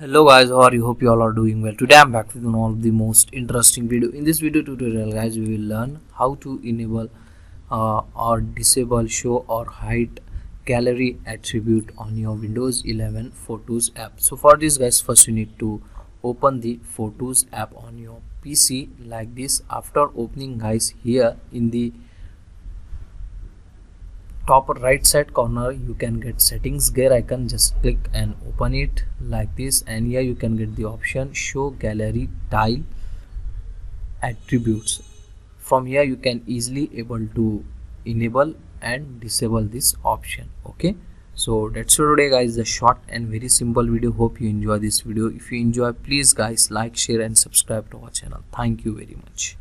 Hello guys, how are you? Hope you all are doing well. Today I'm back with one of the most interesting video. In this video tutorial guys, we will learn how to enable or disable show or hide gallery attribute on your Windows 11 Photos app. So for this guys, first you need to open the Photos app on your PC like this. After opening guys, here in the top right side corner you can get settings gear icon. Just click and open it like this, and here you can get the option show gallery tile attributes. From here you can easily able to enable and disable this option. Okay, so that's for today guys, the short and very simple video. Hope you enjoy this video. If you enjoy, please guys like, share and subscribe to our channel. Thank you very much.